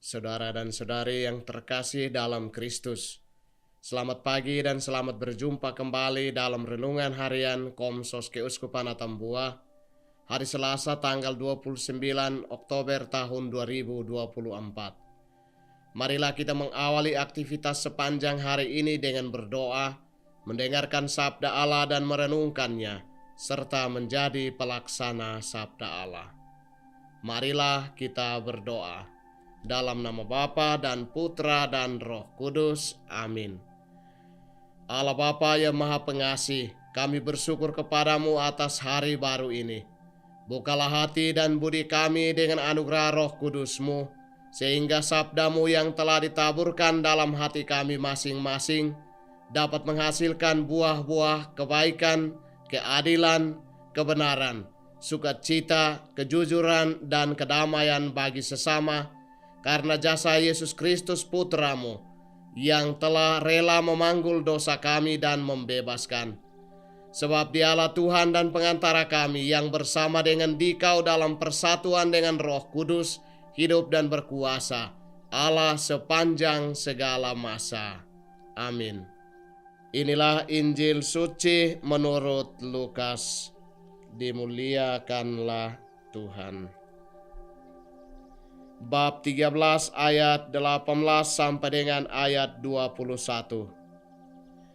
Saudara dan saudari yang terkasih dalam Kristus, selamat pagi dan selamat berjumpa kembali dalam Renungan Harian Komsos Keuskupan Atambua, hari Selasa tanggal 29 Oktober tahun 2024. Marilah kita mengawali aktivitas sepanjang hari ini dengan berdoa, mendengarkan sabda Allah dan merenungkannya, serta menjadi pelaksana sabda Allah. Marilah kita berdoa. Dalam nama Bapa dan Putra dan Roh Kudus. Amin. Allah Bapa yang Maha Pengasih, kami bersyukur kepadamu atas hari baru ini. Bukalah hati dan budi kami dengan anugerah Roh Kudus-Mu, sehingga sabdamu yang telah ditaburkan dalam hati kami masing-masing dapat menghasilkan buah-buah kebaikan, keadilan, kebenaran, sukacita, kejujuran, dan kedamaian bagi sesama, karena jasa Yesus Kristus Putramu yang telah rela memanggul dosa kami dan membebaskan. Sebab Dialah Tuhan dan pengantara kami yang bersama dengan Dikau dalam persatuan dengan Roh Kudus, hidup dan berkuasa, Allah sepanjang segala masa. Amin. Inilah Injil suci menurut Lukas. Dimuliakanlah Tuhan. Bab 13 ayat 18 sampai dengan ayat 21.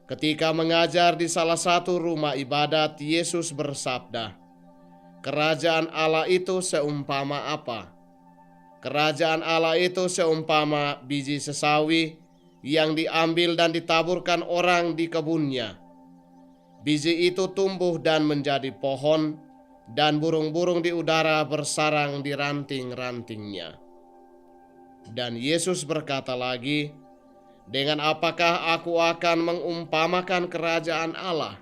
Ketika mengajar di salah satu rumah ibadat, Yesus bersabda, "Kerajaan Allah itu seumpama apa? Kerajaan Allah itu seumpama biji sesawi yang diambil dan ditaburkan orang di kebunnya. Biji itu tumbuh dan menjadi pohon, dan burung-burung di udara bersarang di ranting-rantingnya." Dan Yesus berkata lagi, "Dengan apakah aku akan mengumpamakan kerajaan Allah?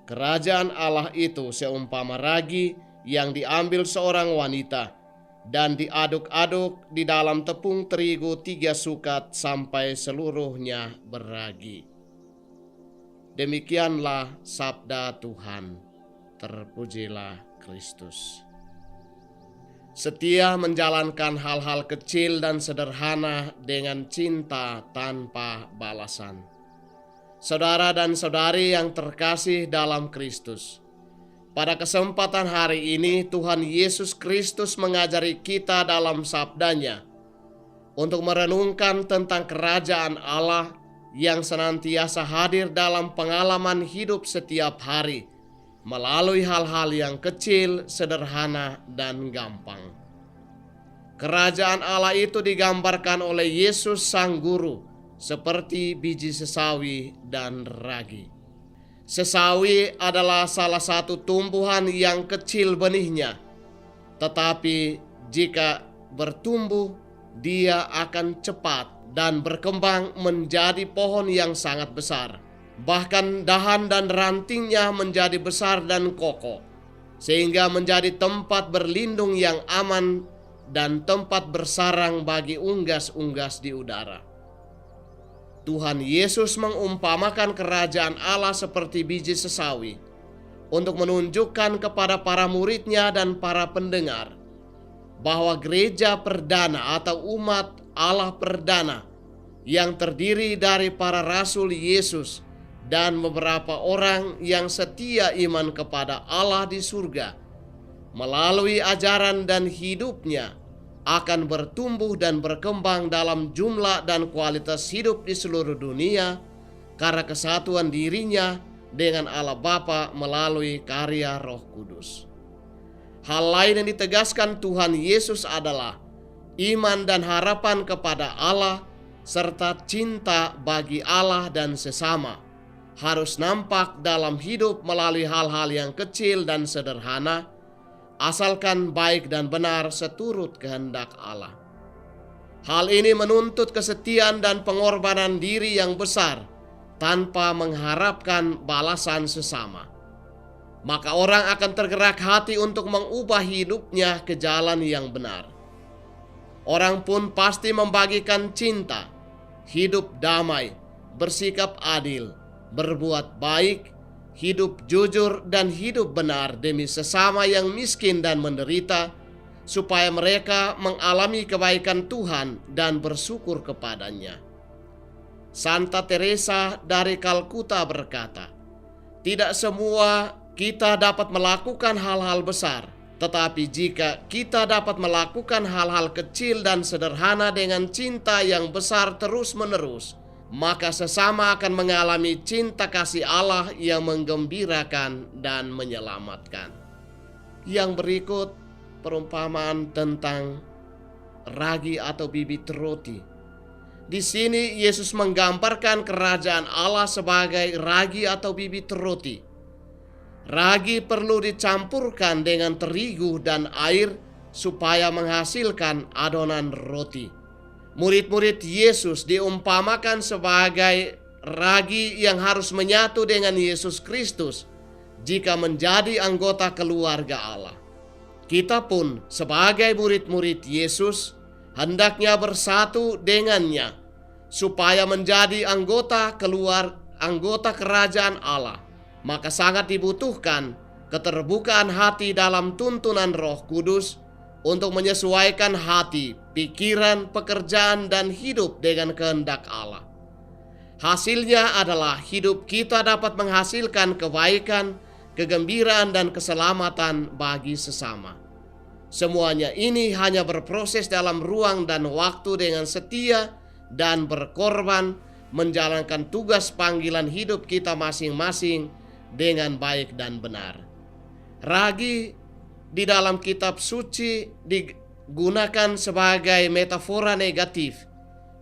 Kerajaan Allah itu seumpama ragi yang diambil seorang wanita dan diaduk-aduk di dalam tepung terigu 3 sukat sampai seluruhnya beragi." Demikianlah sabda Tuhan. Terpujilah Kristus. Setia menjalankan hal-hal kecil dan sederhana dengan cinta tanpa balasan. Saudara dan saudari yang terkasih dalam Kristus, pada kesempatan hari ini Tuhan Yesus Kristus mengajari kita dalam sabdanya untuk merenungkan tentang kerajaan Allah yang senantiasa hadir dalam pengalaman hidup setiap hari, melalui hal-hal yang kecil, sederhana, dan gampang. Kerajaan Allah itu digambarkan oleh Yesus Sang Guru seperti biji sesawi dan ragi. Sesawi adalah salah satu tumbuhan yang kecil benihnya, tetapi jika bertumbuh, dia akan cepat dan berkembang menjadi pohon yang sangat besar. Bahkan dahan dan rantingnya menjadi besar dan kokoh, sehingga menjadi tempat berlindung yang aman dan tempat bersarang bagi unggas-unggas di udara. Tuhan Yesus mengumpamakan kerajaan Allah seperti biji sesawi untuk menunjukkan kepada para murid-Nya dan para pendengar bahwa gereja perdana atau umat Allah perdana yang terdiri dari para rasul Yesus dan beberapa orang yang setia iman kepada Allah di surga, melalui ajaran dan hidupnya akan bertumbuh dan berkembang dalam jumlah dan kualitas hidup di seluruh dunia karena kesatuan dirinya dengan Allah Bapa melalui karya Roh Kudus. Hal lain yang ditegaskan Tuhan Yesus adalah iman dan harapan kepada Allah serta cinta bagi Allah dan sesama harus nampak dalam hidup melalui hal-hal yang kecil dan sederhana, asalkan baik dan benar seturut kehendak Allah. Hal ini menuntut kesetiaan dan pengorbanan diri yang besar tanpa mengharapkan balasan sesama. Maka orang akan tergerak hati untuk mengubah hidupnya ke jalan yang benar. Orang pun pasti membagikan cinta, hidup damai, bersikap adil, berbuat baik, hidup jujur dan hidup benar demi sesama yang miskin dan menderita, supaya mereka mengalami kebaikan Tuhan dan bersyukur kepadanya. Santa Teresa dari Kalkuta berkata, "Tidak semua kita dapat melakukan hal-hal besar, tetapi jika kita dapat melakukan hal-hal kecil dan sederhana dengan cinta yang besar terus-menerus, maka sesama akan mengalami cinta kasih Allah yang menggembirakan dan menyelamatkan." Yang berikut perumpamaan tentang ragi atau bibit roti. Di sini Yesus menggambarkan kerajaan Allah sebagai ragi atau bibit roti. Ragi perlu dicampurkan dengan terigu dan air supaya menghasilkan adonan roti. Murid-murid Yesus diumpamakan sebagai ragi yang harus menyatu dengan Yesus Kristus jika menjadi anggota keluarga Allah. Kita pun sebagai murid-murid Yesus hendaknya bersatu dengannya supaya menjadi anggota kerajaan Allah. Maka sangat dibutuhkan keterbukaan hati dalam tuntunan Roh Kudus untuk menyesuaikan hati, pikiran, pekerjaan, dan hidup dengan kehendak Allah. Hasilnya adalah hidup kita dapat menghasilkan kebaikan, kegembiraan, dan keselamatan bagi sesama. Semuanya ini hanya berproses dalam ruang dan waktu dengan setia dan berkorban menjalankan tugas panggilan hidup kita masing-masing dengan baik dan benar. Ragi di dalam kitab suci digunakan sebagai metafora negatif,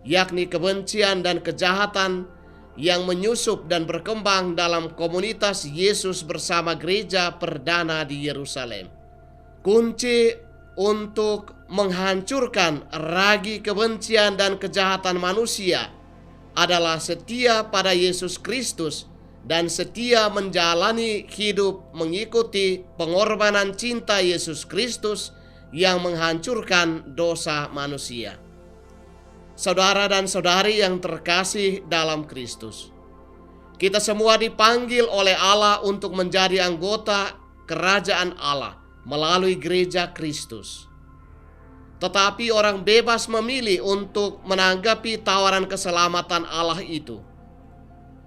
yakni kebencian dan kejahatan yang menyusup dan berkembang dalam komunitas Yesus bersama gereja perdana di Yerusalem. Kunci untuk menghancurkan ragi kebencian dan kejahatan manusia adalah setia pada Yesus Kristus dan setia menjalani hidup mengikuti pengorbanan cinta Yesus Kristus yang menghancurkan dosa manusia. Saudara dan saudari yang terkasih dalam Kristus, kita semua dipanggil oleh Allah untuk menjadi anggota kerajaan Allah melalui gereja Kristus. Tetapi orang bebas memilih untuk menanggapi tawaran keselamatan Allah itu.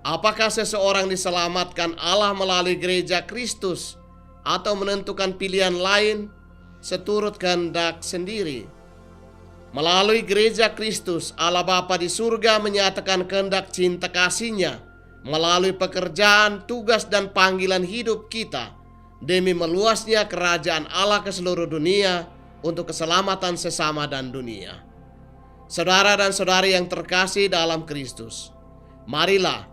Apakah seseorang diselamatkan Allah melalui gereja Kristus atau menentukan pilihan lain seturut kehendak sendiri? Melalui gereja Kristus, Allah Bapa di surga menyatakan kehendak cinta kasih-Nya melalui pekerjaan, tugas, dan panggilan hidup kita demi meluasnya kerajaan Allah ke seluruh dunia untuk keselamatan sesama dan dunia. Saudara dan saudari yang terkasih dalam Kristus, marilah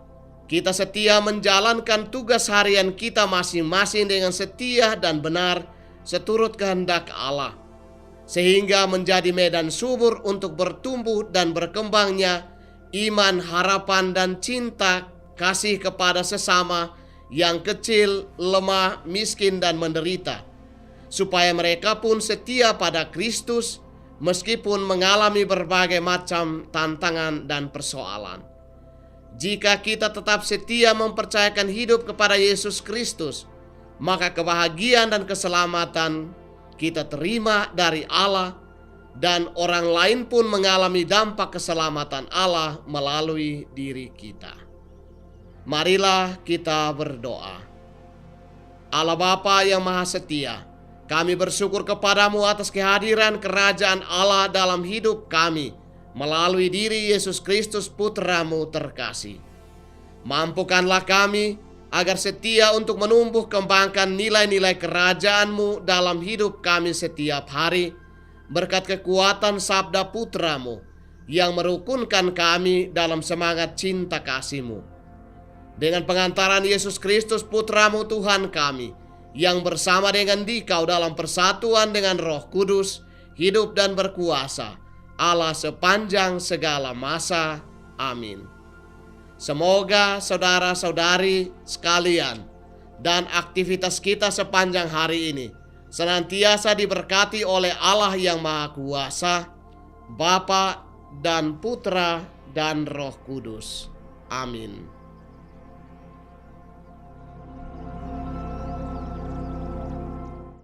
kita setia menjalankan tugas harian kita masing-masing dengan setia dan benar seturut kehendak Allah, sehingga menjadi medan subur untuk bertumbuh dan berkembangnya iman, harapan, dan cinta kasih kepada sesama yang kecil, lemah, miskin, dan menderita, supaya mereka pun setia pada Kristus meskipun mengalami berbagai macam tantangan dan persoalan. Jika kita tetap setia mempercayakan hidup kepada Yesus Kristus, maka kebahagiaan dan keselamatan kita terima dari Allah, dan orang lain pun mengalami dampak keselamatan Allah melalui diri kita. Marilah kita berdoa. Allah Bapa yang Maha Setia, kami bersyukur kepadamu atas kehadiran kerajaan Allah dalam hidup kami melalui diri Yesus Kristus Putra-Mu terkasih. Mampukanlah kami agar setia untuk menumbuh kembangkan nilai-nilai kerajaan-Mu dalam hidup kami setiap hari, berkat kekuatan sabda Putra-Mu yang merukunkan kami dalam semangat cinta kasih-Mu. Dengan pengantaran Yesus Kristus Putra-Mu Tuhan kami, yang bersama dengan Dikau dalam persatuan dengan Roh Kudus, hidup dan berkuasa Allah sepanjang segala masa. Amin. Semoga saudara-saudari sekalian dan aktivitas kita sepanjang hari ini senantiasa diberkati oleh Allah yang Maha Kuasa, Bapa dan Putra dan Roh Kudus. Amin.